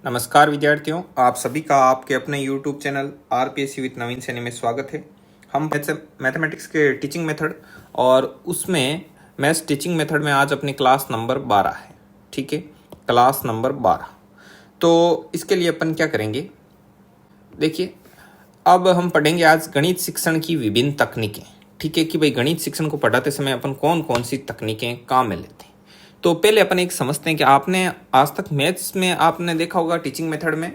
नमस्कार विद्यार्थियों, आप सभी का आपके अपने YouTube चैनल आरपीएससी विद नवीन सैनी में स्वागत है। हम मैथमेटिक्स के टीचिंग मेथड और उसमें मैथ्स टीचिंग मेथड में आज अपनी क्लास नंबर 12 है। ठीक है, क्लास नंबर 12। तो इसके लिए अपन क्या करेंगे, देखिए अब हम पढ़ेंगे आज गणित शिक्षण की विभिन्न तकनीकें। ठीक है कि भाई गणित शिक्षण को पढ़ाते समय अपन कौन कौन सी तकनीकें काम में लेते हैं। तो पहले अपन एक समझते हैं कि आपने आज तक मैथ्स में आपने देखा होगा टीचिंग मेथड में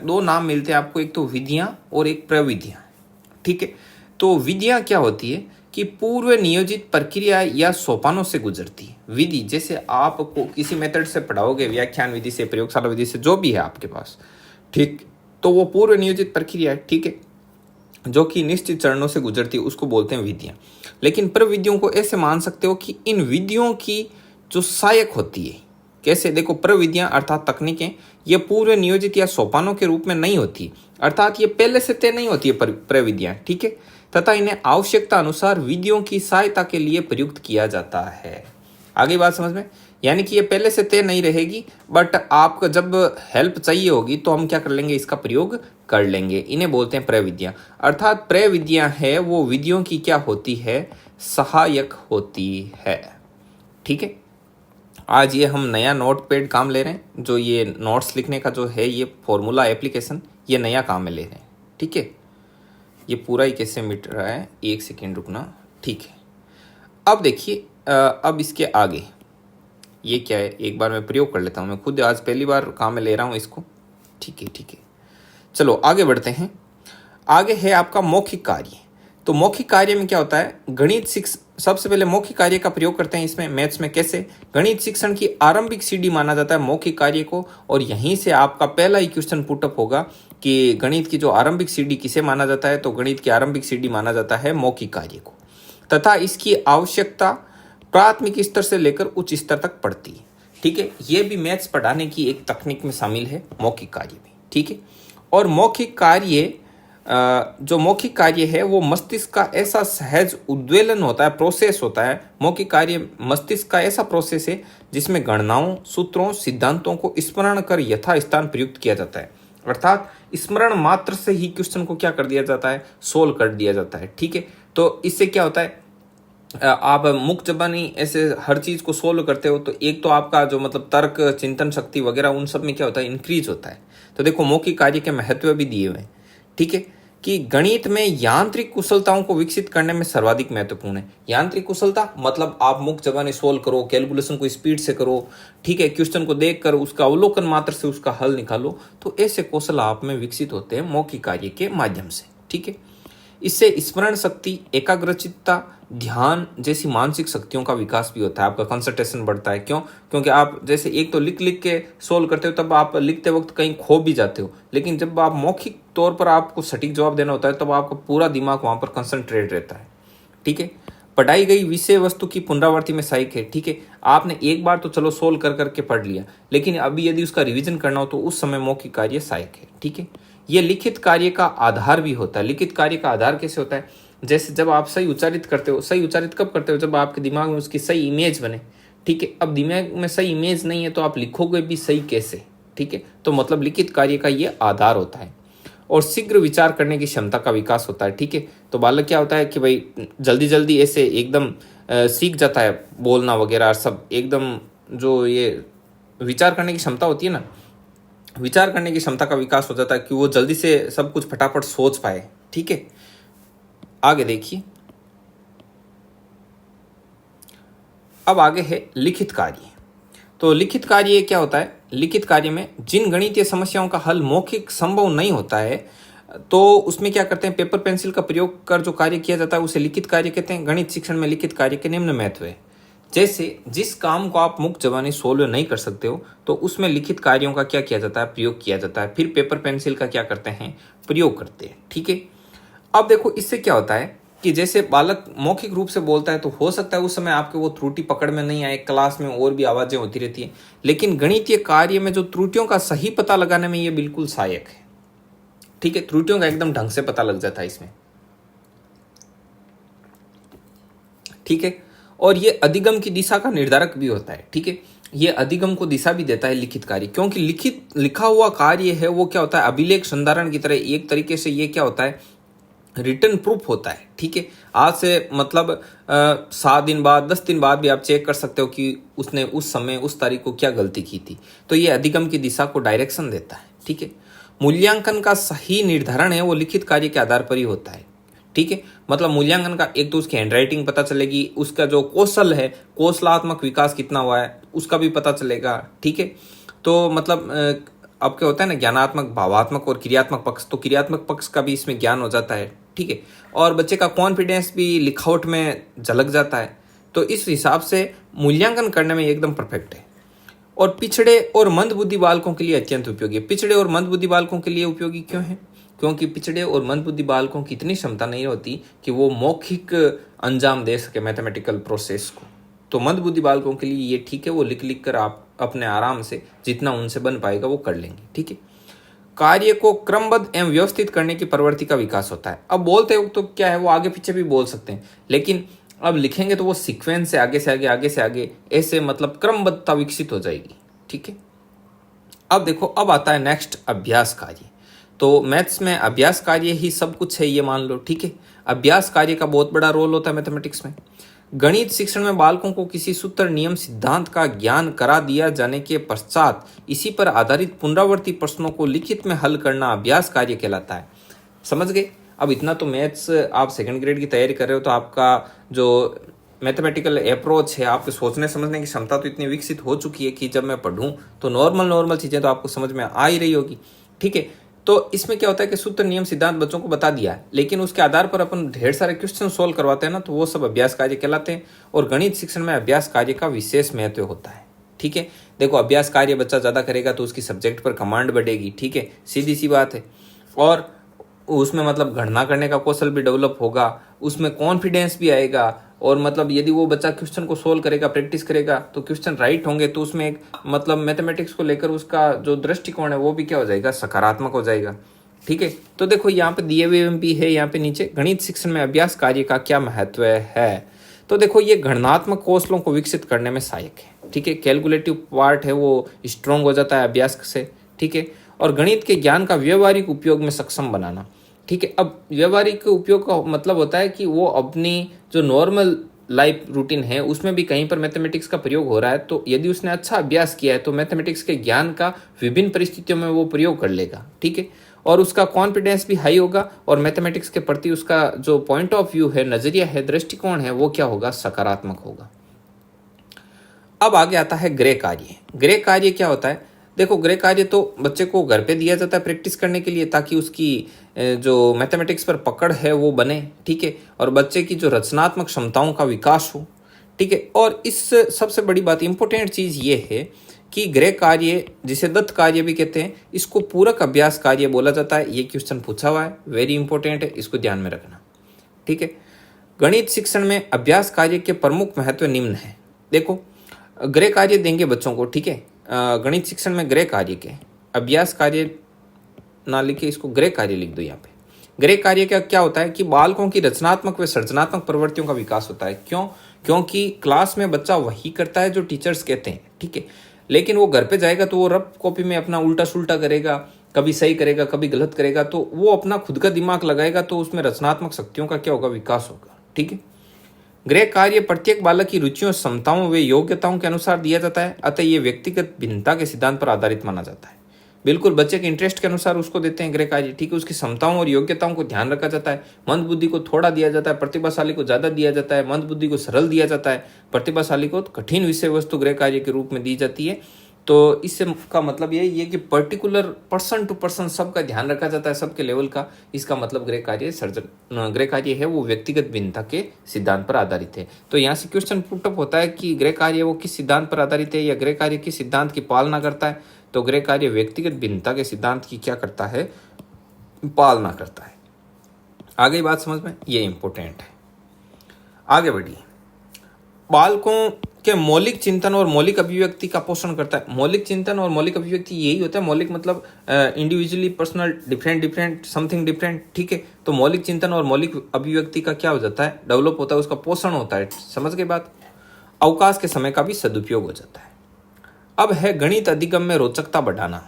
दो नाम मिलते हैं आपको, एक तो विधियां और एक प्रविधियां। ठीक है, तो विधियां क्या होती है कि पूर्व नियोजित प्रक्रिया या सोपानों से गुजरती है। विधि जैसे आपको किसी मेथड से पढ़ाओगे, व्याख्यान विधि से, प्रयोगशाला विधि से, जो भी है आपके पास, ठीक, तो वो पूर्व नियोजित प्रक्रिया है। ठीक है, जो कि निश्चित चरणों से गुजरती है, उसको बोलते हैं विधियां। लेकिन प्रविधियों को ऐसे मान सकते हो कि इन विधियों की जो सहायक होती है, कैसे, देखो प्रविधियां अर्थात तकनीकें ये पूर्व नियोजित या सोपानों के रूप में नहीं होती, अर्थात ये पहले से तय नहीं होती है प्रविधियां। ठीक है, तथा इन्हें आवश्यकता अनुसार विधियों की सहायता के लिए प्रयुक्त किया जाता है। आगे बात समझ में, यानी कि ये पहले से तय नहीं रहेगी, बट आपको जब हेल्प चाहिए होगी तो हम क्या कर लेंगे, इसका प्रयोग कर लेंगे। इन्हें बोलते हैं प्रविधियां। अर्थात प्रविधियां है वो विधियों की क्या होती है, सहायक होती है। ठीक है, आज ये हम नया नोट पैड काम ले रहे हैं, जो ये नोट्स लिखने का जो है ये फॉर्मूला एप्लीकेशन, ये नया काम में ले रहे हैं। ठीक है, ये पूरा ही कैसे मिट रहा है, एक सेकेंड रुकना। ठीक है, अब देखिए अब इसके आगे ये क्या है, एक बार मैं प्रयोग कर लेता हूँ। मैं खुद आज पहली बार काम में ले रहा हूँ इसको। ठीक है, ठीक है, चलो आगे बढ़ते हैं। आगे है आपका मौखिक कार्य। तो मौखिक कार्य में क्या होता है, गणित शिक्षण, सबसे पहले मौखिक कार्य का प्रयोग करते हैं इसमें मैथ्स में। कैसे, गणित शिक्षण की आरंभिक सीढ़ी माना जाता है मौखिक कार्य को, और यहीं से आपका पहला ही क्वेश्चन पुटअप होगा कि गणित की जो आरंभिक सीढ़ी किसे माना जाता है, तो गणित की आरंभिक सीढ़ी माना जाता है मौखिक कार्य को, तथा इसकी आवश्यकता प्राथमिक स्तर से लेकर उच्च स्तर तक पड़ती है। ठीक है, ये भी मैथ्स पढ़ाने की एक तकनीक में शामिल है, मौखिक कार्य भी। ठीक है, और मौखिक कार्य जो मौखिक कार्य है वो मस्तिष्क का ऐसा सहज उद्वेलन होता है, प्रोसेस होता है। मौखिक कार्य मस्तिष्क का ऐसा प्रोसेस है जिसमें गणनाओं, सूत्रों, सिद्धांतों को स्मरण कर यथास्थान प्रयुक्त किया जाता है। अर्थात स्मरण मात्र से ही क्वेश्चन को क्या कर दिया जाता है, सोल्व कर दिया जाता है। ठीक है, तो इससे क्या होता है, आप मुक्त जबानी ऐसे हर चीज को सोल्व करते हो, तो एक तो आपका जो मतलब तर्क, चिंतन शक्ति वगैरह, उन सब में क्या होता है, इंक्रीज होता है। तो देखो मौखिक कार्य के महत्व भी दिए हुए हैं। ठीक है, कि गणित में यांत्रिक कुशलताओं को विकसित करने में सर्वाधिक महत्वपूर्ण है। यांत्रिक कुशलता मतलब आप मुक्त जबानी सोल्व करो, कैलकुलेशन को स्पीड से करो। ठीक है, क्वेश्चन को देखकर उसका अवलोकन मात्र से उसका हल निकालो। तो ऐसे कौशल आप में विकसित होते हैं मौखिक कार्य के माध्यम से। ठीक है, इससे स्मरण शक्ति, एकाग्रचित्ता, ध्यान जैसी मानसिक शक्तियों का विकास भी होता है। आपका कंसंट्रेशन बढ़ता है। क्यों? क्योंकि आप जैसे एक तो लिख लिख के सोल्व करते हो, तब आप लिखते वक्त कहीं खो भी जाते हो, लेकिन जब आप मौखिक तौर पर आपको सटीक जवाब देना होता है, तब आपका पूरा दिमाग वहां पर कंसंट्रेट रहता है। ठीक है, पढ़ाई गई विषय वस्तु की पुनरावृत्ति में सहायक है। ठीक है, आपने एक बार तो चलो सोल्व कर करके पढ़ लिया, लेकिन अभी यदि उसका रिवीजन करना हो तो उस समय मौखिक कार्य सहायक है। ठीक है, यह लिखित कार्य का आधार भी होता है। लिखित कार्य का आधार कैसे होता है, जैसे जब आप सही उच्चारित करते हो, सही उच्चारित कब करते हो, जब आपके दिमाग में उसकी सही इमेज बने। ठीक है, अब दिमाग में सही इमेज नहीं है तो आप लिखोगे भी सही कैसे। ठीक है, तो मतलब लिखित कार्य का ये आधार होता है। और शीघ्र विचार करने की क्षमता का विकास होता है। ठीक है, तो बालक क्या होता है कि भाई जल्दी जल्दी ऐसे एकदम सीख जाता है बोलना वगैरह सब, एकदम जो ये विचार करने की क्षमता होती है ना, विचार करने की क्षमता का विकास हो जाता है कि वो जल्दी से सब कुछ फटाफट सोच पाए। ठीक है, आगे देखिए, अब आगे है लिखित कार्य। तो लिखित कार्य क्या होता है, लिखित कार्य में जिन गणितीय समस्याओं का हल मौखिक संभव नहीं होता है, तो उसमें क्या करते हैं, पेपर पेंसिल का प्रयोग कर जो कार्य किया जाता है उसे लिखित कार्य कहते हैं। गणित शिक्षण में लिखित कार्य के निम्न महत्व है। जैसे जिस काम को आप मुक्त जबानी सोल्व नहीं कर सकते हो, तो उसमें लिखित कार्यों का क्या किया जाता है, प्रयोग किया जाता है। फिर पेपर पेंसिल का क्या करते हैं, प्रयोग करते हैं। ठीक है, अब देखो इससे क्या होता है कि जैसे बालक मौखिक रूप से बोलता है तो हो सकता है उस समय आपके वो त्रुटि पकड़ में नहीं आए, क्लास में और भी आवाजें होती रहती है, लेकिन गणितीय कार्य में जो त्रुटियों का सही पता लगाने में ये बिल्कुल सहायक है। ठीक है, त्रुटियों का एकदम ढंग से पता लग जाता है इसमें। ठीक है, और ये अधिगम की दिशा का निर्धारक भी होता है। ठीक है, ये अधिगम को दिशा भी देता है लिखित कार्य, क्योंकि लिखा हुआ कार्य है वो क्या होता है, अभिलेख संधारण की तरह एक तरीके से ये क्या होता है, रिटर्न प्रूफ होता है। ठीक है, आज से मतलब 7 दिन बाद 10 दिन बाद भी आप चेक कर सकते हो कि उसने उस समय उस तारीख को क्या गलती की थी। तो ये अधिगम की दिशा को डायरेक्शन देता है। ठीक है, मूल्यांकन का सही निर्धारण है वो लिखित कार्य के आधार पर ही होता है। ठीक है, मतलब मूल्यांकन का एक तो उसकी हैंडराइटिंग पता चलेगी, उसका जो कौशल है, कौशलात्मक विकास कितना हुआ है उसका भी पता चलेगा। ठीक है, तो मतलब अब क्या होता है ना, ज्ञानात्मक, भावात्मक और क्रियात्मक पक्ष, तो क्रियात्मक पक्ष का भी इसमें ज्ञान हो जाता है। ठीक है, और बच्चे का कॉन्फिडेंस भी लिखावट में झलक जाता है। तो इस हिसाब से मूल्यांकन करने में एकदम परफेक्ट है। और पिछड़े और मंदबुद्धि बालकों के लिए अत्यंत उपयोगी है। पिछड़े और मंदबुद्धि बालकों के लिए उपयोगी क्यों है? क्योंकि पिछड़े और मंदबुद्धि बालकों की इतनी क्षमता नहीं होती कि वो मौखिक अंजाम दे सके मैथमेटिकल प्रोसेस को। तो मंदबुद्धि बालकों के लिए ये ठीक है, वो लिख लिख कर आप अपने आराम से जितना उनसे बन पाएगा वो कर लेंगे। ठीक है, कार्य को क्रमबद्ध एवं व्यवस्थित करने की प्रवृत्ति का विकास होता है। अब बोलते हो तो क्या है, वो आगे पीछे भी बोल सकते हैं, लेकिन अब लिखेंगे तो वो सीक्वेंस से आगे से आगे, आगे से आगे, ऐसे मतलब क्रमबद्धता विकसित हो जाएगी। ठीक है, अब देखो, अब आता है नेक्स्ट, अभ्यास कार्य। तो मैथ्स में अभ्यास कार्य ही सब कुछ है, ये मान लो। ठीक है, अभ्यास कार्य का बहुत बड़ा रोल होता है मैथमेटिक्स में। गणित शिक्षण में बालकों को किसी सूत्र, नियम, सिद्धांत का ज्ञान करा दिया जाने के पश्चात इसी पर आधारित पुनरावर्ती प्रश्नों को लिखित में हल करना अभ्यास कार्य कहलाता है। समझ गए? अब इतना तो मैथ्स आप सेकंड ग्रेड की तैयारी कर रहे हो, तो आपका जो मैथमेटिकल अप्रोच है, आपके सोचने समझने की क्षमता तो इतनी विकसित हो चुकी है कि जब मैं पढ़ूं तो नॉर्मल चीज़ें तो आपको समझ में आ ही रही होगी। ठीक है, तो इसमें क्या होता है कि सूत्र, नियम, सिद्धांत बच्चों को बता दिया है, लेकिन उसके आधार पर अपन ढेर सारे क्वेश्चन सोल्व करवाते हैं ना, तो वो सब अभ्यास कार्य कहलाते हैं। और गणित शिक्षण में अभ्यास कार्य का विशेष महत्व होता है। ठीक है, देखो, अभ्यास कार्य बच्चा ज़्यादा करेगा तो उसकी सब्जेक्ट पर कमांड बढ़ेगी। ठीक है, सीधी सी बात है। और उसमें मतलब गणना करने का कौशल भी डेवलप होगा, उसमें कॉन्फिडेंस भी आएगा। और मतलब यदि वो बच्चा क्वेश्चन को सोल्व करेगा, प्रैक्टिस करेगा, तो क्वेश्चन राइट होंगे, तो उसमें एक मतलब मैथमेटिक्स को लेकर उसका जो दृष्टिकोण है वो भी क्या हो जाएगा, सकारात्मक हो जाएगा। ठीक है, तो देखो यहाँ पे दिए हुए भी है, यहाँ पे नीचे, गणित शिक्षण में अभ्यास कार्य का क्या महत्व है। तो देखो, ये गणनात्मक कौशलों को विकसित करने में सहायक है। ठीक है, कैलकुलेटिव पार्ट है वो स्ट्रॉन्ग हो जाता है अभ्यास से। ठीक है, और गणित के ज्ञान का व्यवहारिक उपयोग में सक्षम बनाना। ठीक है, अब व्यवहारिक उपयोग का मतलब होता है कि वो अपनी जो नॉर्मल लाइफ रूटीन है उसमें भी कहीं पर मैथमेटिक्स का प्रयोग हो रहा है, तो यदि उसने अच्छा अभ्यास किया है तो मैथमेटिक्स के ज्ञान का विभिन्न परिस्थितियों में वो प्रयोग कर लेगा। ठीक है, और उसका कॉन्फिडेंस भी हाई होगा, और मैथमेटिक्स के प्रति उसका जो पॉइंट ऑफ व्यू है, नजरिया है, दृष्टिकोण है, वो क्या होगा, सकारात्मक होगा। अब आगे आता है गृह कार्य। गृह कार्य क्या होता है? देखो, गृह कार्य तो बच्चे को घर पे दिया जाता है प्रैक्टिस करने के लिए, ताकि उसकी जो मैथमेटिक्स पर पकड़ है वो बने। ठीक है, और बच्चे की जो रचनात्मक क्षमताओं का विकास हो। ठीक है, और इस सबसे बड़ी बात, इंपॉर्टेंट चीज़ ये है कि गृह कार्य, जिसे दत्त कार्य भी कहते हैं, इसको पूरक अभ्यास कार्य बोला जाता है। ये क्वेश्चन पूछा हुआ है, वेरी इंपॉर्टेंट है, इसको ध्यान में रखना। ठीक है, गणित शिक्षण में अभ्यास कार्य के प्रमुख महत्व निम्न है। देखो, गृह कार्य देंगे बच्चों को। ठीक है, गणित शिक्षण में गृह कार्य के, अभ्यास कार्य ना लिखे, इसको गृह कार्य लिख दो। यहाँ पे गृह कार्य का क्या होता है कि बालकों की रचनात्मक व सृजनात्मक प्रवृत्तियों का विकास होता है। क्यों? क्योंकि क्लास में बच्चा वही करता है जो टीचर्स कहते हैं। ठीक है, लेकिन वो घर पे जाएगा तो वो रफ कॉपी में अपना उल्टा सुल्टा करेगा, कभी सही करेगा, कभी गलत करेगा, तो वो अपना खुद का दिमाग लगाएगा, तो उसमें रचनात्मक शक्तियों का क्या होगा, विकास होगा। ठीक है, गृह कार्य प्रत्येक बालक की रुचियों, क्षमताओं व योग्यताओं के अनुसार दिया जाता है, अतः ये व्यक्तिगत भिन्नता के सिद्धांत पर आधारित माना जाता है। बिल्कुल बच्चे के इंटरेस्ट के अनुसार उसको देते हैं गृह कार्य। ठीक है, उसकी क्षमताओं और योग्यताओं को ध्यान रखा जाता है। मंद बुद्धि को थोड़ा दिया जाता है, प्रतिभाशाली को ज्यादा दिया जाता है, मंद बुद्धि को सरल दिया जाता है, प्रतिभाशाली को कठिन विषय वस्तु गृह कार्य के रूप में दी जाती है। तो इससे का मतलब ये कि पर्टिकुलर पर्सन टू पर्सन सबका ध्यान रखा जाता है, सबके लेवल का। इसका मतलब गृह कार्य है वो व्यक्तिगत भिन्नता के सिद्धांत पर आधारित है। तो यहाँ से क्वेश्चन पुटअप होता है कि गृह कार्य वो किस सिद्धांत पर आधारित है, या गृह कार्य किस सिद्धांत की पालना करता है। तो गृह कार्य व्यक्तिगत भिन्नता के सिद्धांत की क्या करता है, पालना करता है। आगे बात समझ में, ये इंपॉर्टेंट है। आगे बढ़िए, बालकों के मौलिक चिंतन और मौलिक अभिव्यक्ति का पोषण करता है। मौलिक चिंतन और मौलिक अभिव्यक्ति यही होता है। मौलिक मतलब individually, personal, different, something different. ठीक है, तो मौलिक चिंतन और मौलिक अभिव्यक्ति का क्या हो जाता है, डेवलप होता है, उसका पोषण होता है। समझ गए बात? अवकाश के समय का भी सदुपयोग हो जाता है। अब है गणित अधिगम में रोचकता बढ़ाना।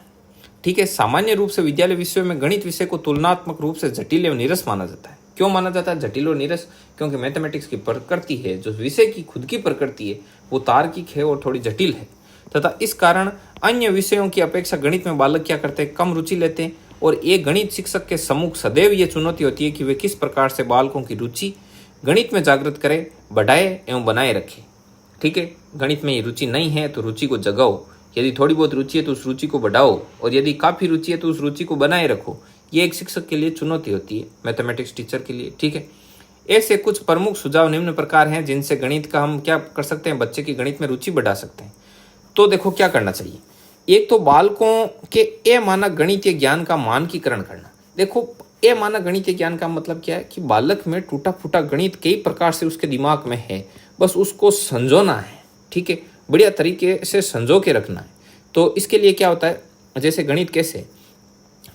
ठीक है, सामान्य रूप से विद्यालय विषयों में गणित विषय को तुलनात्मक रूप से जटिल एवं नीरस माना जाता है। क्यों माना जाता है जटिल और नीरस? क्योंकि मैथमेटिक्स की प्रकृति है, जो विषय की खुद की प्रकृति है, वो तार्किक है और थोड़ी जटिल है, तथा इस कारण अन्य विषयों की अपेक्षा गणित में बालक क्या करते हैं, कम रुचि लेते हैं। और एक गणित शिक्षक के सम्मुख सदैव ये चुनौती होती है कि वे किस प्रकार से बालकों की रुचि गणित में जागृत करे, बढ़ाए एवं बनाए रखे। ठीक है, गणित में ये रुचि नहीं है तो रुचि को जगाओ, यदि थोड़ी बहुत रुचि है तो उस रुचि को बढ़ाओ, और यदि काफ़ी रुचि है तो उस रुचि को बनाए रखो। ये एक शिक्षक के लिए चुनौती होती है, मैथमेटिक्स टीचर के लिए। ठीक है, ऐसे कुछ प्रमुख सुझाव निम्न प्रकार हैं जिनसे गणित का हम क्या कर सकते हैं, बच्चे की गणित में रुचि बढ़ा सकते हैं। तो देखो क्या करना चाहिए। एक तो बालकों के अमानक गणितीय ज्ञान का मानकीकरण करना। देखो अमानक गणितीय ज्ञान का मतलब क्या है कि बालक में टूटा फूटा गणित कई प्रकार से उसके दिमाग में है, बस उसको संजोना है। ठीक है, बढ़िया तरीके से संजो के रखना है। तो इसके लिए क्या होता है, जैसे गणित कैसे,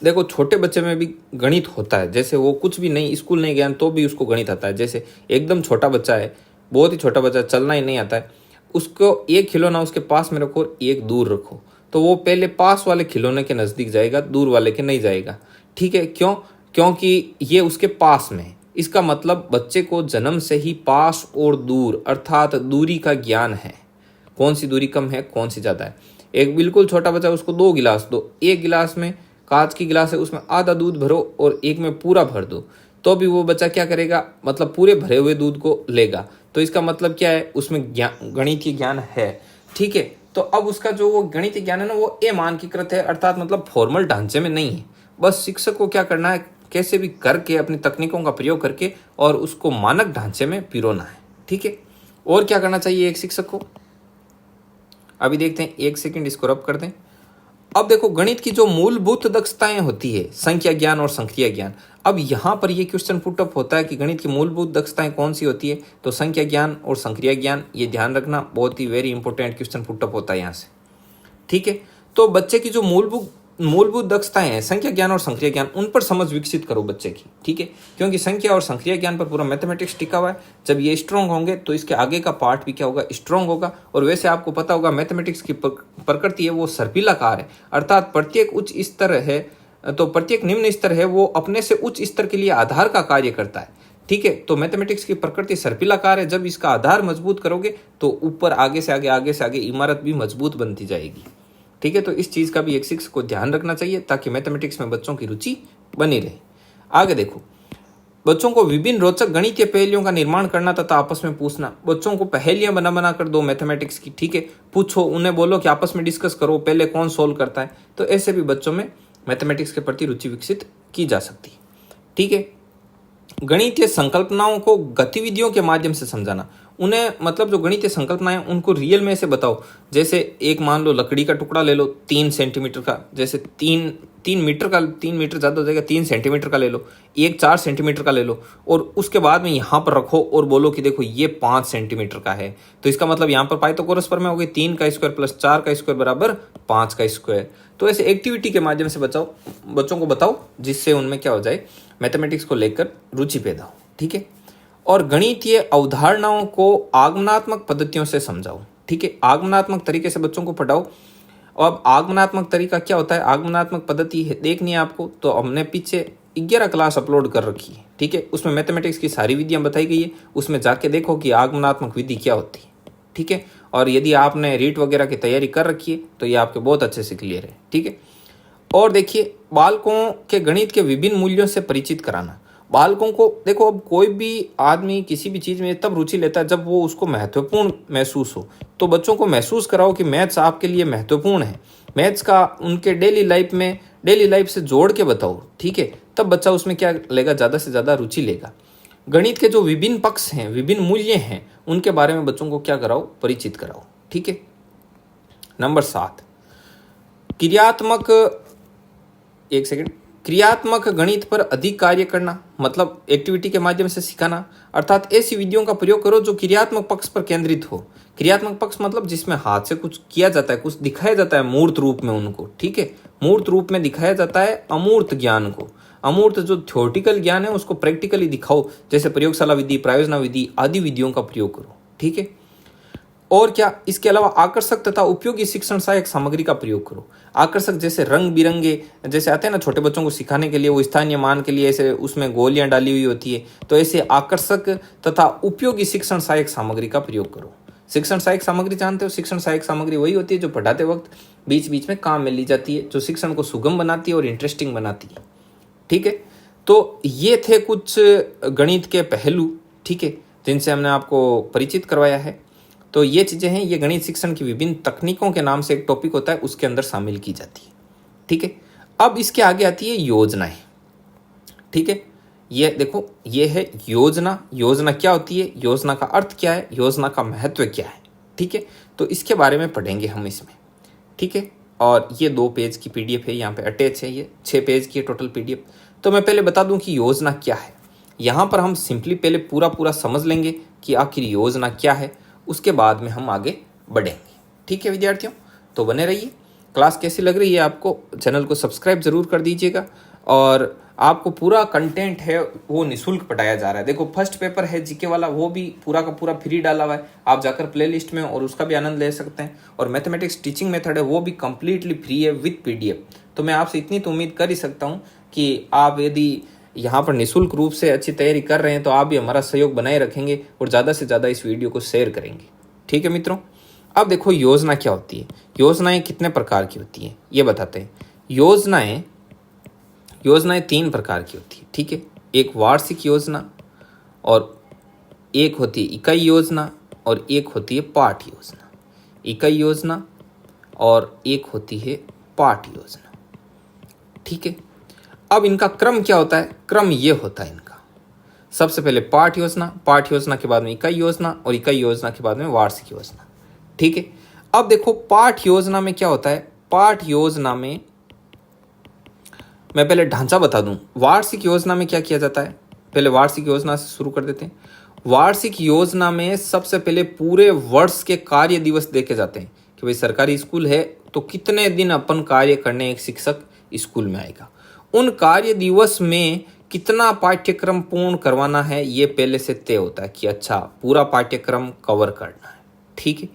देखो छोटे बच्चे में भी गणित होता है, जैसे वो कुछ भी नहीं, स्कूल नहीं गया तो भी उसको गणित आता है। जैसे एकदम छोटा बच्चा है, बहुत ही छोटा बच्चा, चलना ही नहीं आता है, उसको एक खिलौना उसके पास में रखो और एक दूर रखो, तो वो पहले पास वाले खिलौने के नज़दीक जाएगा, दूर वाले के नहीं जाएगा। ठीक है, क्यों? क्योंकि ये उसके पास में है। इसका मतलब बच्चे को जन्म से ही पास और दूर अर्थात दूरी का ज्ञान है, कौन सी दूरी कम है, कौन सी ज़्यादा है। एक बिल्कुल छोटा बच्चा, उसको 2 गिलास दो, एक गिलास में कांच की गिलास है, उसमें आधा दूध भरो और एक में पूरा भर दो, तो भी वो बच्चा क्या करेगा, मतलब पूरे भरे हुए दूध को लेगा। तो इसका मतलब क्या है, उसमें गणितीय ज्ञान है। ठीक है, तो अब उसका जो वो गणितीय ज्ञान है ना, वो मानकीकृत है, अर्थात मतलब फॉर्मल ढांचे में नहीं है। बस शिक्षक को क्या करना है, कैसे भी करके अपनी तकनीकों का प्रयोग करके और उसको मानक ढांचे में पिरोना है। ठीक है, और क्या करना चाहिए एक शिक्षक को, अभी देखते हैं। 1 सेकंड इसको रब कर दें। अब देखो गणित की जो मूलभूत दक्षताएं होती है, संख्या ज्ञान और संक्रिया ज्ञान। अब यहाँ पर ये क्वेश्चन पुटअप होता है कि गणित की मूलभूत दक्षताएं कौन सी होती है, तो संख्या ज्ञान और संक्रिया ज्ञान, ये ध्यान रखना, बहुत ही वेरी इंपॉर्टेंट क्वेश्चन पुटअप होता है यहाँ से। ठीक है, तो बच्चे की जो मूलभूत दक्षताएं हैं, संख्या ज्ञान और संक्रिया ज्ञान, उन पर समझ विकसित करो बच्चे की। ठीक है, क्योंकि संख्या और संक्रिया ज्ञान पर पूरा मैथमेटिक्स टिका हुआ है। जब ये स्ट्रॉन्ग होंगे तो इसके आगे का पार्ट भी क्या होगा, स्ट्रॉन्ग होगा। और वैसे आपको पता होगा मैथमेटिक्स की प्रकृति है वो सर्पिलाकार है, अर्थात प्रत्येक उच्च स्तर है तो प्रत्येक निम्न स्तर है वो अपने से उच्च स्तर के लिए आधार का कार्य करता है। ठीक है, तो मैथमेटिक्स की प्रकृति सर्पिलाकार है। जब इसका आधार मजबूत करोगे तो ऊपर आगे से आगे इमारत भी मजबूत बनती जाएगी। ठीक है, तो इस चीज़ का भी एक शिक्षक को ध्यान रखना चाहिए ताकि मैथमेटिक्स में बच्चों की रुचि बनी रहे। आगे देखो, बच्चों को विभिन्न रोचक गणितीय पहेलियों का निर्माण करना तथा आपस में पूछना। बच्चों को पहेलियां बना कर दो मैथमेटिक्स की। ठीक है, पूछो, उन्हें बोलो कि आपस में डिस्कस करो, पहले कौन सोल्व करता है। तो ऐसे भी बच्चों में मैथमेटिक्स के प्रति रुचि विकसित की जा सकती है। ठीक है, गणितीय संकल्पनाओं को गतिविधियों के माध्यम से समझाना। उन्हें मतलब जो गणितीय संकल्पनाएं उनको रियल में से बताओ। जैसे एक मान लो लकड़ी का टुकड़ा ले लो 3 सेंटीमीटर का, जैसे 3 मीटर का, 3 मीटर ज़्यादा हो जाएगा, 3 सेंटीमीटर का ले लो, एक 4 सेंटीमीटर का ले लो, और उसके बाद में यहाँ पर रखो और बोलो कि देखो ये 5 सेंटीमीटर का है। तो इसका मतलब यहाँ पर पाइथागोरस पर में हो गई 3 का स्क्वायर प्लस 4 का स्क्वायर बराबर 5 का स्क्वायर। तो ऐसे एक्टिविटी के माध्यम से बच्चों को बताओ, जिससे उनमें क्या हो जाए, मैथमेटिक्स को लेकर रुचि पैदा हो। ठीक है, और गणितीय अवधारणाओं को आगमनात्मक पद्धतियों से समझाओ। ठीक है, आगमनात्मक तरीके से बच्चों को पढ़ाओ। अब आगमनात्मक तरीका क्या होता है, आगमनात्मक पद्धति देखनी है आपको, तो हमने पीछे 11 क्लास अपलोड कर रखी है। ठीक है, उसमें मैथमेटिक्स की सारी विधियां बताई गई है, उसमें जाके देखो कि आगमनात्मक विधि क्या होती है। ठीक है, और यदि आपने रीट वगैरह की तैयारी कर रखी है तो ये आपके बहुत अच्छे से क्लियर है। ठीक है, और देखिए बालकों के गणित के विभिन्न मूल्यों से परिचित कराना। बालकों को देखो, अब कोई भी आदमी किसी भी चीज़ में तब रुचि लेता है जब वो उसको महत्वपूर्ण महसूस हो। तो बच्चों को महसूस कराओ कि मैथ्स आपके लिए महत्वपूर्ण है, मैथ्स का उनके डेली लाइफ से जोड़ के बताओ। ठीक है, तब बच्चा उसमें क्या लेगा, ज़्यादा से ज़्यादा रुचि लेगा। गणित के जो विभिन्न पक्ष हैं, विभिन्न मूल्य हैं, उनके बारे में बच्चों को क्या कराओ, परिचित कराओ। ठीक है, नंबर 7, क्रियात्मक गणित पर अधिक कार्य करना, मतलब एक्टिविटी के माध्यम से सिखाना, अर्थात ऐसी विधियों का प्रयोग करो जो क्रियात्मक पक्ष पर केंद्रित हो। क्रियात्मक पक्ष मतलब जिसमें हाथ से कुछ किया जाता है, कुछ दिखाया जाता है मूर्त रूप में उनको। ठीक है, मूर्त रूप में दिखाया जाता है अमूर्त ज्ञान को। अमूर्त जो थ्योरेटिकल ज्ञान है उसको प्रैक्टिकली दिखाओ, जैसे प्रयोगशाला विधि, प्रायोजना विधि आदि विधियों का प्रयोग करो। ठीक है, और क्या, इसके अलावा आकर्षक तथा उपयोगी शिक्षण सहायक सामग्री का प्रयोग करो। आकर्षक जैसे रंग बिरंगे जैसे आते हैं ना छोटे बच्चों को सिखाने के लिए, वो स्थानीय मान के लिए ऐसे उसमें गोलियां डाली हुई होती है, तो ऐसे आकर्षक तथा उपयोगी शिक्षण सहायक सामग्री का प्रयोग करो। शिक्षण सहायक सामग्री जानते हो, शिक्षण सहायक सामग्री वही होती है जो पढ़ाते वक्त बीच बीच में काम में ली जाती है, जो शिक्षण को सुगम बनाती है और इंटरेस्टिंग बनाती है। ठीक है, तो ये थे कुछ गणित के पहलू, ठीक है, जिनसे हमने आपको परिचित करवाया है। तो ये चीज़ें हैं, ये गणित शिक्षण की विभिन्न तकनीकों के नाम से एक टॉपिक होता है, उसके अंदर शामिल की जाती है। ठीक है, अब इसके आगे आती है योजनाएं। ठीक है, ये देखो, ये है योजना। योजना क्या होती है, योजना का अर्थ क्या है, योजना का महत्व क्या है। ठीक है, तो इसके बारे में पढ़ेंगे हम इसमें। ठीक है, और ये 2 पेज की पीडीएफ है, यहाँ पे अटैच है, ये 6 पेज की है टोटल पीडीएफ। तो मैं पहले बता दूं कि योजना क्या है। यहाँ पर हम सिंपली पहले पूरा समझ लेंगे कि आखिर योजना क्या है, उसके बाद में हम आगे बढ़ेंगे। ठीक है विद्यार्थियों, तो बने रहिए। क्लास कैसी लग रही है आपको, चैनल को सब्सक्राइब जरूर कर दीजिएगा। और आपको पूरा कंटेंट है वो निःशुल्क पढ़ाया जा रहा है। देखो, फर्स्ट पेपर है जीके वाला, वो भी पूरा का पूरा फ्री डाला हुआ है, आप जाकर प्लेलिस्ट में और उसका भी आनंद ले सकते हैं। और मैथमेटिक्स टीचिंग मेथड है, वो भी कंप्लीटली फ्री है विद पीडीएफ। तो मैं आपसे इतनी तो उम्मीद कर ही सकता हूँ कि आप यदि यहाँ पर निःशुल्क रूप से अच्छी तैयारी कर रहे हैं तो आप भी हमारा सहयोग बनाए रखेंगे और ज़्यादा से ज़्यादा इस वीडियो को शेयर करेंगे। ठीक है मित्रों, अब देखो योजना क्या होती है, योजनाएं कितने प्रकार की होती हैं ये बताते हैं। योजनाएं 3 प्रकार की होती है। ठीक है, एक वार्षिक योजना, और एक होती है इकाई योजना, और एक होती है पाठ योजना। इकाई योजना और एक होती है पाठ योजना। ठीक है, अब इनका क्रम क्या होता है, क्रम ये होता है इनका, सबसे पहले पाठ योजना, पाठ योजना के बाद में इकाई योजना, और इकाई योजना के बाद में वार्षिक योजना। ठीक है, अब देखो पाठ योजना में क्या होता है। पाठ योजना में मैं पहले ढांचा बता दूं, वार्षिक योजना में क्या किया जाता है, पहले वार्षिक योजना से शुरू कर देते हैं। वार्षिक योजना में सबसे पहले पूरे वर्ष के कार्य दिवस देखे जाते हैं कि भाई सरकारी स्कूल है तो कितने दिन अपन कार्य करने एक शिक्षक स्कूल में आएगा, उन कार्य दिवस में कितना पाठ्यक्रम पूर्ण करवाना है, ये पहले से तय होता है कि अच्छा पूरा पाठ्यक्रम कवर करना है। ठीक है,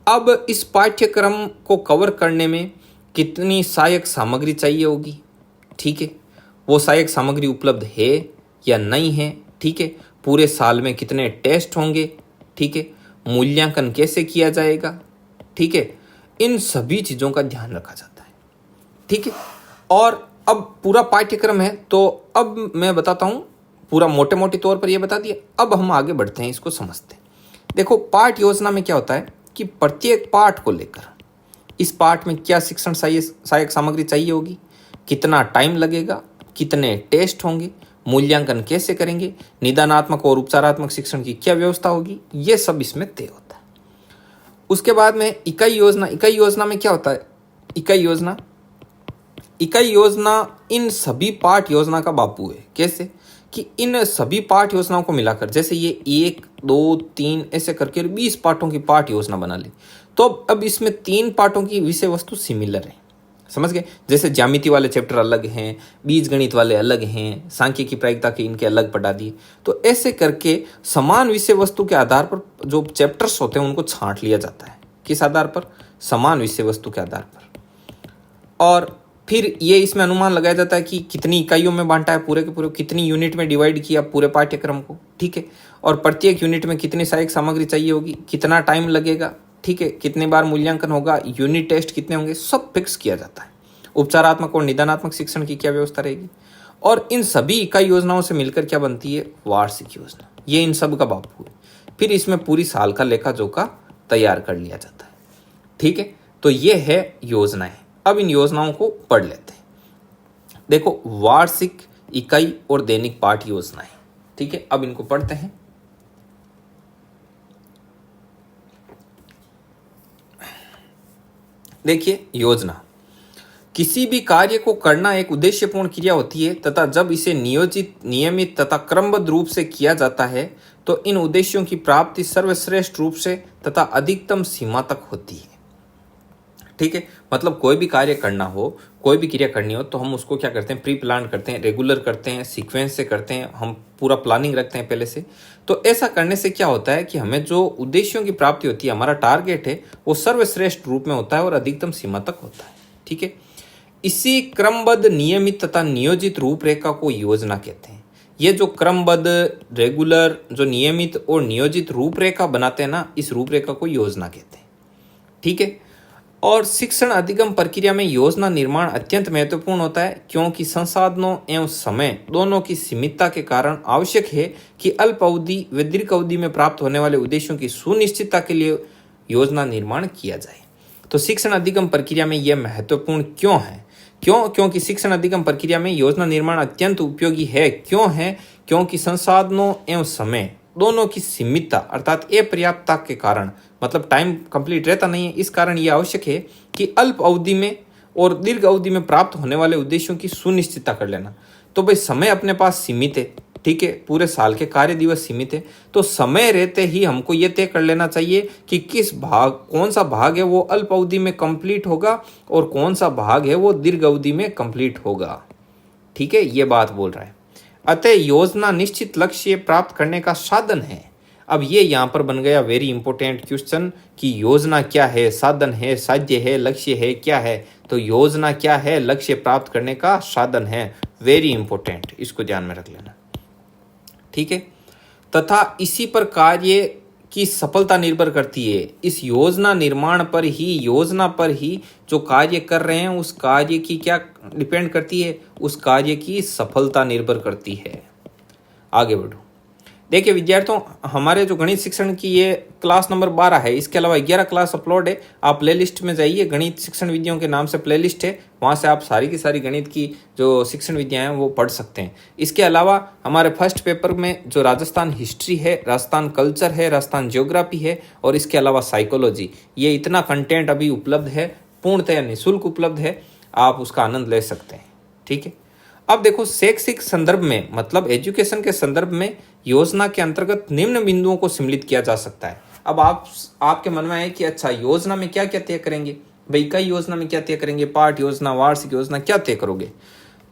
अब इस पाठ्यक्रम को कवर करने में कितनी सहायक सामग्री चाहिए होगी। ठीक है, वो सहायक सामग्री उपलब्ध है या नहीं है। ठीक है, पूरे साल में कितने टेस्ट होंगे। ठीक है, मूल्यांकन कैसे किया जाएगा। ठीक है, इन सभी चीज़ों का ध्यान रखा जाता है। ठीक है, और अब पूरा पाठ्यक्रम है, तो अब मैं बताता हूँ, पूरा मोटे मोटे तौर पर ये बता दिया, अब हम आगे बढ़ते हैं, इसको समझते हैं। देखो पाठ योजना में क्या होता है कि प्रत्येक पाठ को लेकर इस पाठ में क्या शिक्षण सहायक सामग्री चाहिए होगी, कितना टाइम लगेगा, कितने टेस्ट होंगे, मूल्यांकन कैसे करेंगे, निदानात्मक और उपचारात्मक शिक्षण की क्या व्यवस्था होगी, ये सब इसमें तय होता है। उसके बाद में इकाई योजना। इकाई योजना में क्या होता है, इकाई योजना इन सभी पाठ योजना का बापू है। कैसे कि इन सभी पाठ योजनाओं को मिलाकर, जैसे ये 1, 2, 3 ऐसे करके 20 पाठों की पाठ योजना बना ले, तो अब इसमें 3 पाठों की विषय वस्तु सिमिलर है, समझ गए। जैसे ज्यामिति वाले चैप्टर अलग हैं, बीज गणित वाले अलग हैं, सांख्यिकी प्रायिकता के इनके अलग पढ़ा दिए। तो ऐसे करके समान विषय वस्तु के आधार पर जो चैप्टर्स होते हैं उनको छांट लिया जाता है। किस आधार पर, समान विषय वस्तु के आधार पर। और फिर ये इसमें अनुमान लगाया जाता है कि कितनी इकाइयों में बांटा है पूरे के पूरे, कितनी यूनिट में डिवाइड किया पूरे पाठ्यक्रम को। ठीक है, और प्रत्येक यूनिट में कितनी सहायक सामग्री चाहिए होगी, कितना टाइम लगेगा। ठीक है, कितने बार मूल्यांकन होगा, यूनिट टेस्ट कितने होंगे, सब फिक्स किया जाता है। उपचारात्मक और निदानात्मक शिक्षण की क्या व्यवस्था रहेगी। और इन सभी इकाई योजनाओं से मिलकर क्या बनती है, वार्षिक योजना। ये इन सब का बापू है। फिर इसमें पूरी साल का लेखा जोखा तैयार कर लिया जाता है। ठीक है, तो ये है योजनाएं। अब इन योजनाओं को पढ़ लेते हैं। देखो वार्षिक, इकाई और दैनिक पाठ योजनाएं। ठीक है, अब इनको पढ़ते हैं। देखिए, योजना किसी भी कार्य को करना एक उद्देश्यपूर्ण क्रिया होती है तथा जब इसे नियोजित, नियमित तथा क्रमबद्ध रूप से किया जाता है तो इन उद्देश्यों की प्राप्ति सर्वश्रेष्ठ रूप से तथा अधिकतम सीमा तक होती है। ठीक है। मतलब कोई भी कार्य करना हो, कोई भी क्रिया करनी हो तो हम उसको क्या करते हैं, प्री प्लान करते हैं, रेगुलर करते हैं, सीक्वेंस से करते हैं, हम पूरा प्लानिंग रखते हैं पहले से। तो ऐसा करने से क्या होता है कि हमें जो उद्देश्यों की प्राप्ति होती है, हमारा टारगेट है, वो सर्वश्रेष्ठ रूप में होता है और अधिकतम सीमा तक होता है। ठीक है। इसी क्रमबद्ध, नियमित तथा नियोजित रूपरेखा को योजना कहते हैं। ये जो क्रमबद्ध, रेगुलर, जो नियमित और नियोजित रूपरेखा बनाते हैं ना, इस रूपरेखा को योजना कहते हैं। ठीक है। और शिक्षण अधिगम प्रक्रिया में योजना निर्माण अत्यंत महत्वपूर्ण होता है, क्योंकि संसाधनों एवं समय दोनों की सीमितता के कारण आवश्यक है कि अल्प अवधि व दीर्घ अवधि में प्राप्त होने वाले उद्देश्यों की सुनिश्चितता के लिए योजना निर्माण किया जाए। तो शिक्षण अधिगम प्रक्रिया में यह महत्वपूर्ण क्यों है? क्योंकि शिक्षण अधिगम प्रक्रिया में योजना निर्माण अत्यंत उपयोगी है। क्यों है? क्योंकि संसाधनों एवं समय दोनों की सीमितता अर्थात अपर्याप्तता के कारण, मतलब टाइम कंप्लीट रहता नहीं है, इस कारण यह आवश्यक है कि अल्प अवधि में और दीर्घ अवधि में प्राप्त होने वाले उद्देश्यों की सुनिश्चितता कर लेना। तो भाई समय अपने पास सीमित है, ठीक है, पूरे साल के कार्य दिवस सीमित है, तो समय रहते ही हमको ये तय कर लेना चाहिए कि कौन सा भाग है वो अल्प अवधि में कंप्लीट होगा और कौन सा भाग है वो दीर्घ अवधि में कंप्लीट होगा। ठीक है, ये बात बोल रहा है। अतः योजना निश्चित लक्ष्य प्राप्त करने का साधन है। अब ये यहाँ पर बन गया वेरी इंपॉर्टेंट क्वेश्चन कि योजना क्या है, साधन है, साध्य है, लक्ष्य है, क्या है? तो योजना क्या है? लक्ष्य प्राप्त करने का साधन है। वेरी इंपॉर्टेंट, इसको ध्यान में रख लेना। ठीक है। तथा इसी पर कार्य की सफलता निर्भर करती है। इस योजना निर्माण पर ही, योजना पर ही जो कार्य कर रहे हैं उस कार्य की क्या डिपेंड करती है? उस कार्य की सफलता निर्भर करती है। आगे बढ़ो। देखिए विद्यार्थियों, हमारे जो गणित शिक्षण की ये क्लास नंबर 12 है, इसके अलावा 11 क्लास अपलोड है। आप प्लेलिस्ट में जाइए, गणित शिक्षण विधियों के नाम से प्लेलिस्ट है, वहाँ से आप सारी की सारी गणित की जो शिक्षण विधियाँ हैं वो पढ़ सकते हैं। इसके अलावा हमारे फर्स्ट पेपर में जो राजस्थान हिस्ट्री है, राजस्थान कल्चर है, राजस्थान ज्योग्राफी है और इसके अलावा साइकोलॉजी, ये इतना कंटेंट अभी उपलब्ध है, पूर्णतः निःशुल्क उपलब्ध है, आप उसका आनंद ले सकते हैं। ठीक है। अब देखो, शैक्षिक संदर्भ में, मतलब एजुकेशन के संदर्भ में योजना के अंतर्गत निम्न बिंदुओं को सम्मिलित किया जा सकता है। अब आपके मन में है कि अच्छा, योजना में क्या क्या तय करेंगे भाई? इकाई योजना में क्या तय करेंगे? पाठ योजना, वार्षिक योजना, क्या तय करोगे?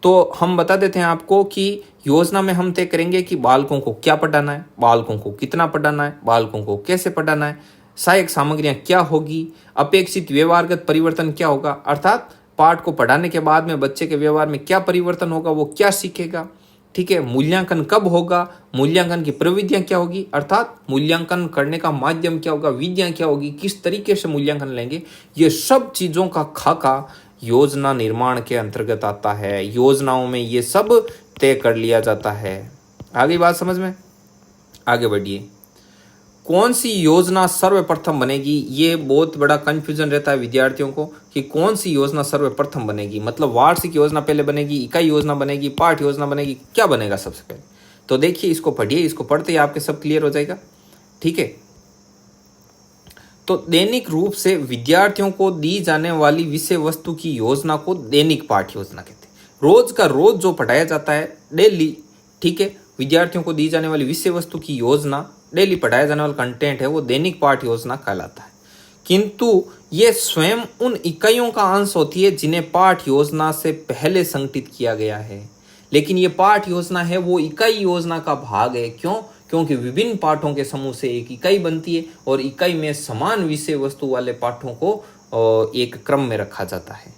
तो हम बता देते हैं आपको कि योजना में हम तय करेंगे कि बालकों को क्या पढ़ाना है, बालकों को कितना पढ़ाना है, बालकों को कैसे पढ़ाना है, सहायक सामग्रियां क्या होगी, अपेक्षित व्यवहारगत परिवर्तन क्या होगा, अर्थात पाठ को पढ़ाने के बाद में बच्चे के व्यवहार में क्या परिवर्तन होगा, वो क्या सीखेगा। ठीक है। मूल्यांकन कब होगा, मूल्यांकन की प्रविधियां क्या होगी, अर्थात मूल्यांकन करने का माध्यम क्या होगा, विधियां क्या होगी, किस तरीके से मूल्यांकन लेंगे, ये सब चीजों का खाका योजना निर्माण के अंतर्गत आता है। योजनाओं में ये सब तय कर लिया जाता है। आगे बात समझ में? आगे बढ़िए। कौन सी योजना सर्वप्रथम बनेगी, ये बहुत बड़ा कंफ्यूजन रहता है विद्यार्थियों को कि कौन सी योजना सर्वप्रथम बनेगी। मतलब वार्षिक योजना पहले बनेगी, इकाई योजना बनेगी, पाठ योजना बनेगी, क्या बनेगा सबसे पहले? तो देखिए, इसको पढ़िए, इसको पढ़ते ही आपके सब क्लियर हो जाएगा। ठीक है। तो दैनिक रूप से विद्यार्थियों को दी जाने वाली विषय वस्तु की योजना को दैनिक पाठ योजना कहते हैं। रोज का रोज जो पढ़ाया जाता है, डेली, ठीक है, विद्यार्थियों को दी जाने वाली विषय वस्तु की योजना, डेली पढ़ाया जाने वाला कंटेंट है, वो दैनिक पाठ योजना कहलाता है। किंतु ये स्वयं उन इकाइयों का अंश होती है जिन्हें पाठ योजना से पहले संगठित किया गया है। लेकिन ये पाठ योजना है वो इकाई योजना का भाग है। क्यों? क्योंकि विभिन्न पाठों के समूह से एक इकाई बनती है और इकाई में समान विषय वस्तु वाले पाठों को एक क्रम में रखा जाता है।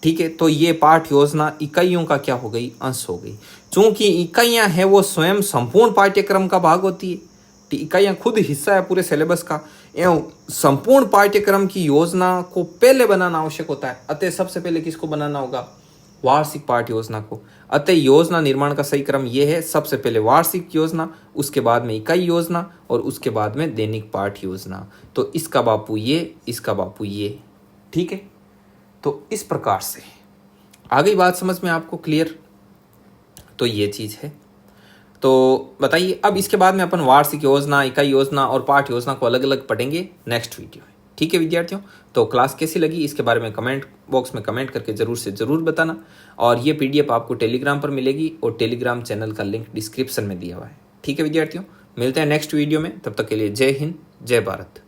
ठीक है। तो ये पाठ योजना इकाइयों का क्या हो गई? अंश हो गई। चूंकि इकाइयां हैं वो स्वयं संपूर्ण पाठ्यक्रम का भाग होती है, इकाइयां खुद हिस्सा है पूरे सिलेबस का, एवं संपूर्ण पाठ्यक्रम की योजना को पहले बनाना आवश्यक होता है। अतः सबसे पहले किसको बनाना होगा? वार्षिक पाठ योजना को। अतः योजना निर्माण का सही क्रम यह है, सबसे पहले वार्षिक योजना, उसके बाद में इकाई योजना और उसके बाद में दैनिक पाठ योजना। तो इसका बापू ये, इसका बापू ये। ठीक है। तो इस प्रकार से आगे बात समझ में आपको क्लियर? तो ये चीज है। तो बताइए, अब इसके बाद में अपन वार्षिक योजना, इकाई योजना और पाठ योजना को अलग अलग पढ़ेंगे नेक्स्ट वीडियो में। ठीक है विद्यार्थियों, तो क्लास कैसी लगी इसके बारे में कमेंट बॉक्स में कमेंट करके जरूर से जरूर बताना। और ये पीडीएफ आपको टेलीग्राम पर मिलेगी और टेलीग्राम चैनल का लिंक डिस्क्रिप्शन में दिया हुआ है। ठीक है विद्यार्थियों, मिलते हैं नेक्स्ट वीडियो में, तब तक के लिए जय हिंद, जय भारत।